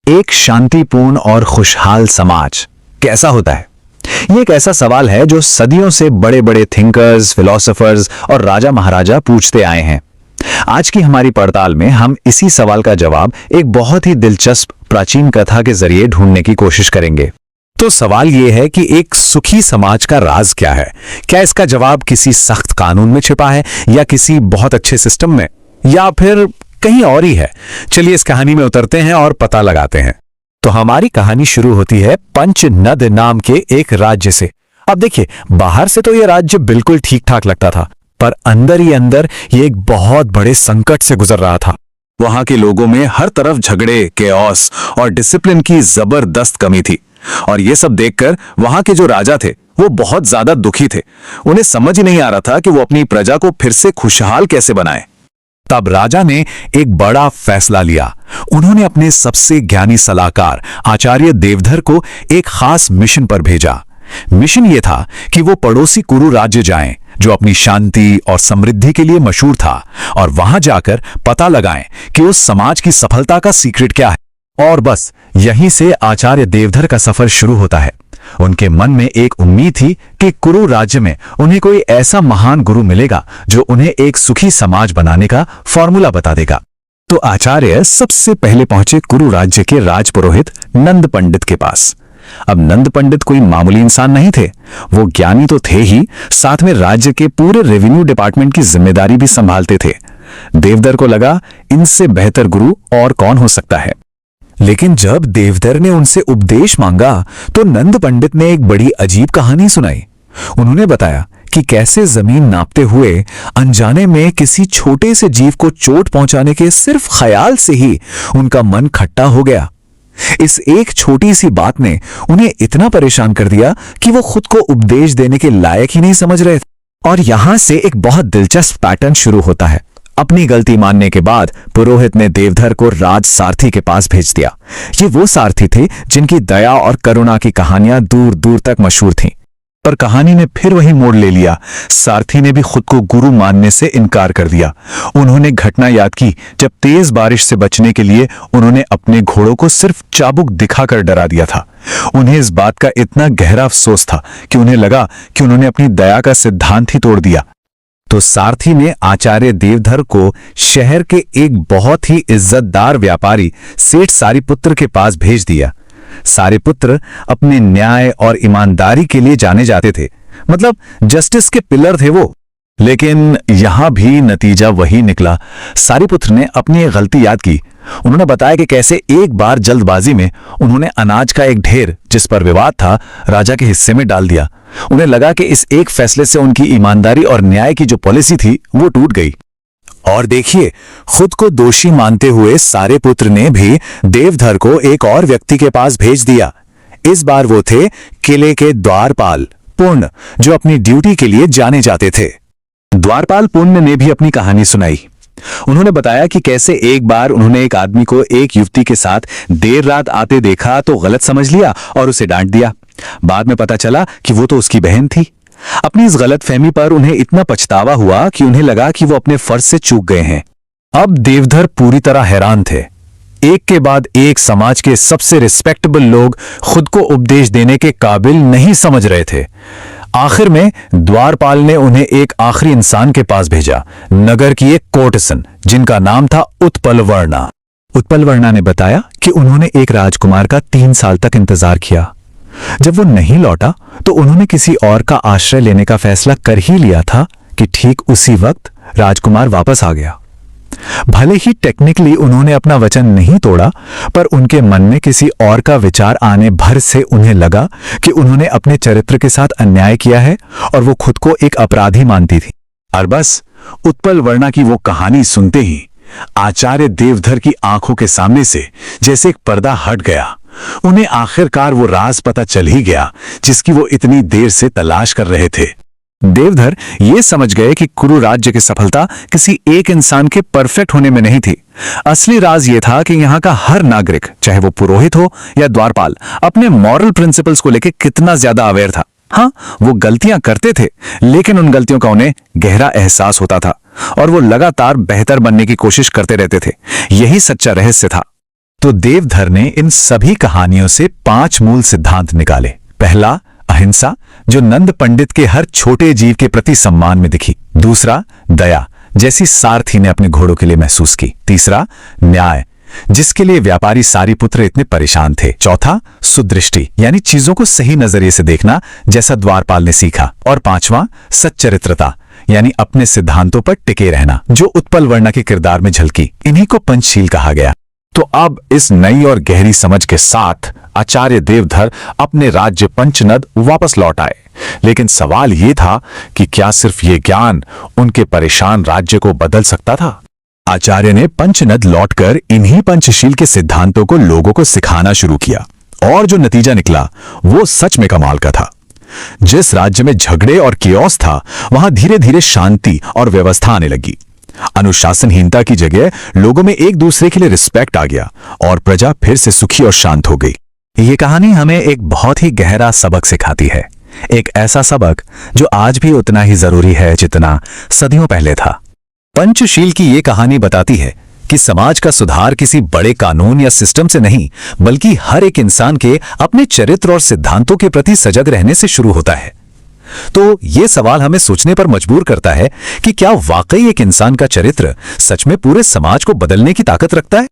एक शांतिपूर्ण और खुशहाल समाज कैसा होता है? ये एक ऐसा सवाल है जो सदियों से बड़े बड़े थिंकर्स, फिलोसोफर्स और राजा महाराजा पूछते आए हैं। आज की हमारी पड़ताल में हम इसी सवाल का जवाब एक बहुत ही दिलचस्प प्राचीन कथा के जरिए ढूंढने की कोशिश करेंगे। तो सवाल यह है कि एक सुखी समाज का राज क्या है? क्या इसका जवाब किसी सख्त कानून में छिपा है, या किसी बहुत अच्छे सिस्टम में, या फिर कहीं और ही है? चलिए इस कहानी में उतरते हैं और पता लगाते हैं। तो हमारी कहानी शुरू होती है पंचनद नाम के एक राज्य से। अब देखिए, बाहर से तो यह राज्य बिल्कुल ठीक ठाक लगता था, पर अंदर ही अंदर ये एक बहुत बड़े संकट से गुजर रहा था। वहां के लोगों में हर तरफ झगड़े, केओस और डिसिप्लिन की जबरदस्त कमी थी। और ये सब देखकर वहां के जो राजा थे वो बहुत ज्यादा दुखी थे। उन्हें समझ ही नहीं आ रहा था कि वो अपनी प्रजा को फिर से खुशहाल कैसे बनाए। तब राजा ने एक बड़ा फैसला लिया। उन्होंने अपने सबसे ज्ञानी सलाहकार आचार्य देवधर को एक खास मिशन पर भेजा। मिशन ये था कि वो पड़ोसी कुरु राज्य जाएं, जो अपनी शांति और समृद्धि के लिए मशहूर था, और वहां जाकर पता लगाएं कि उस समाज की सफलता का सीक्रेट क्या है। और बस यहीं से आचार्य देवधर का सफर शुरू होता है। उनके मन में एक उम्मीद थी कि कुरु राज्य में उन्हें कोई ऐसा महान गुरु मिलेगा जो उन्हें एक सुखी समाज बनाने का फॉर्मूला बता देगा। तो आचार्य सबसे पहले पहुंचे कुरु राज्य के राजपुरोहित नंद पंडित के पास। अब नंद पंडित कोई मामूली इंसान नहीं थे। वो ज्ञानी तो थे ही, साथ में राज्य के पूरे रेवेन्यू डिपार्टमेंट की जिम्मेदारी भी संभालते थे। देवधर को लगा, इनसे बेहतर गुरु और कौन हो सकता है। लेकिन जब देवधर ने उनसे उपदेश मांगा तो नंद पंडित ने एक बड़ी अजीब कहानी सुनाई। उन्होंने बताया कि कैसे जमीन नापते हुए अनजाने में किसी छोटे से जीव को चोट पहुंचाने के सिर्फ ख्याल से ही उनका मन खट्टा हो गया। इस एक छोटी सी बात ने उन्हें इतना परेशान कर दिया कि वो खुद को उपदेश देने के लायक ही नहीं समझ रहे थे। और यहां से एक बहुत दिलचस्प पैटर्न शुरू होता है। अपनी गलती मानने के बाद पुरोहित ने देवधर को राज सारथी के पास भेज दिया। ये वो सारथी थे जिनकी दया और करुणा की कहानियां दूर दूर तक मशहूर थीं। पर कहानी ने फिर वही मोड़ ले लिया। सारथी ने भी खुद को गुरु मानने से इनकार कर दिया। उन्होंने घटना याद की जब तेज बारिश से बचने के लिए उन्होंने अपने घोड़ों को सिर्फ चाबुक दिखाकर डरा दिया था। उन्हें इस बात का इतना गहरा अफसोस था कि उन्हें लगा कि उन्होंने अपनी दया का सिद्धांत ही तोड़ दिया। तो सारथी ने आचार्य देवधर को शहर के एक बहुत ही इज्जतदार व्यापारी सेठ सारिपुत्र के पास भेज दिया। सारिपुत्र अपने न्याय और ईमानदारी के लिए जाने जाते थे, मतलब जस्टिस के पिलर थे वो। लेकिन यहां भी नतीजा वही निकला। सारिपुत्र ने अपनी एक गलती याद की। उन्होंने बताया कि कैसे एक बार जल्दबाजी में उन्होंने अनाज का एक ढेर, जिस पर विवाद था, राजा के हिस्से में डाल दिया। उन्हें लगा कि इस एक फैसले से उनकी ईमानदारी और न्याय की जो पॉलिसी थी वो टूट गई। और देखिए, खुद को दोषी मानते हुए सारिपुत्र ने भी देवधर को एक और व्यक्ति के पास भेज दिया। इस बार वो थे किले के द्वारपाल पूर्ण, जो अपनी ड्यूटी के लिए जाने जाते थे। द्वारपाल पूर्ण ने भी अपनी कहानी सुनाई। उन्होंने बताया कि कैसे एक बार उन्होंने एक आदमी को एक युवती के साथ देर रात आते देखा तो गलत समझ लिया और उसे डांट दिया। बाद में पता चला कि वो तो उसकी बहन थी। अपनी इस गलतफहमी पर उन्हें इतना पछतावा हुआ कि उन्हें लगा कि वो अपने फर्ज से चूक गए हैं। अब देवधर पूरी तरह हैरान थे। एक के बाद एक समाज के सबसे रिस्पेक्टेबल लोग खुद को उपदेश देने के काबिल नहीं समझ रहे थे। आखिर में द्वारपाल ने उन्हें एक आखिरी इंसान के पास भेजा, नगर की एक कोर्टिसन जिनका नाम था उत्पलवर्णा। उत्पलवर्णा ने बताया कि उन्होंने एक राजकुमार का 3 साल तक इंतजार किया। जब वो नहीं लौटा तो उन्होंने किसी और का आश्रय लेने का फैसला कर ही लिया था कि ठीक उसी वक्त राजकुमार वापस आ गया। भले ही टेक्निकली उन्होंने अपना वचन नहीं तोड़ा, पर उनके मन में किसी और का विचार आने भर से उन्हें लगा कि उन्होंने अपने चरित्र के साथ अन्याय किया है और वो खुद को एक अपराधी मानती थी। और बस उत्पलवर्णा की वो कहानी सुनते ही आचार्य देवधर की आंखों के सामने से जैसे एक पर्दा हट गया। उन्हें आखिरकार वो राज पता चल ही गया जिसकी वो इतनी देर से तलाश कर रहे थे। देवधर ये समझ गए कि कुरु राज्य की सफलता किसी एक इंसान के परफेक्ट होने में नहीं थी। असली राज ये था कि यहाँ का हर नागरिक, चाहे वो पुरोहित हो या द्वारपाल, अपने मॉरल प्रिंसिपल्स को लेकर कितना ज्यादा अवेयर था। हाँ, वो गलतियां करते थे, लेकिन उन गलतियों का उन्हें गहरा एहसास होता था और वो लगातार बेहतर बनने की कोशिश करते रहते थे। यही सच्चा रहस्य था। तो देवधर ने इन सभी कहानियों से 5 मूल सिद्धांत निकाले। पहला, अहिंसा, जो नंद पंडित के हर छोटे जीव के प्रति सम्मान में दिखी। दूसरा, दया, जैसी सारथी ने अपने घोड़ों के लिए महसूस की। तीसरा, न्याय, जिसके लिए व्यापारी सारीपुत्र इतने परेशान थे। चौथा, सुदृष्टि, यानी चीजों को सही नजरिए से देखना, जैसा द्वारपाल ने सीखा। और पांचवा, सच्चरित्रता, यानी अपने सिद्धांतों पर टिके रहना, जो उत्पल वर्णा के किरदार में झलकी। इन्हीं को पंचशील कहा गया। तो अब इस नई और गहरी समझ के साथ आचार्य देवधर अपने राज्य पंचनद वापस लौट आए। लेकिन सवाल यह था कि क्या सिर्फ ये ज्ञान उनके परेशान राज्य को बदल सकता था? आचार्य ने पंचनद लौटकर इन्हीं पंचशील के सिद्धांतों को लोगों को सिखाना शुरू किया, और जो नतीजा निकला वो सच में कमाल का था। जिस राज्य में झगड़े और कियोस था, वहां धीरे धीरे शांति और व्यवस्था आने लगी। अनुशासनहीनता की जगह लोगों में एक दूसरे के लिए रिस्पेक्ट आ गया और प्रजा फिर से सुखी और शांत हो गई। ये कहानी हमें एक बहुत ही गहरा सबक सिखाती है, एक ऐसा सबक जो आज भी उतना ही जरूरी है जितना सदियों पहले था। पंचशील की ये कहानी बताती है कि समाज का सुधार किसी बड़े कानून या सिस्टम से नहीं, बल्कि हर एक इंसान के अपने चरित्र और सिद्धांतों के प्रति सजग रहने से शुरू होता है। तो ये सवाल हमें सोचने पर मजबूर करता है कि क्या वाकई एक इंसान का चरित्र सच में पूरे समाज को बदलने की ताकत रखता है?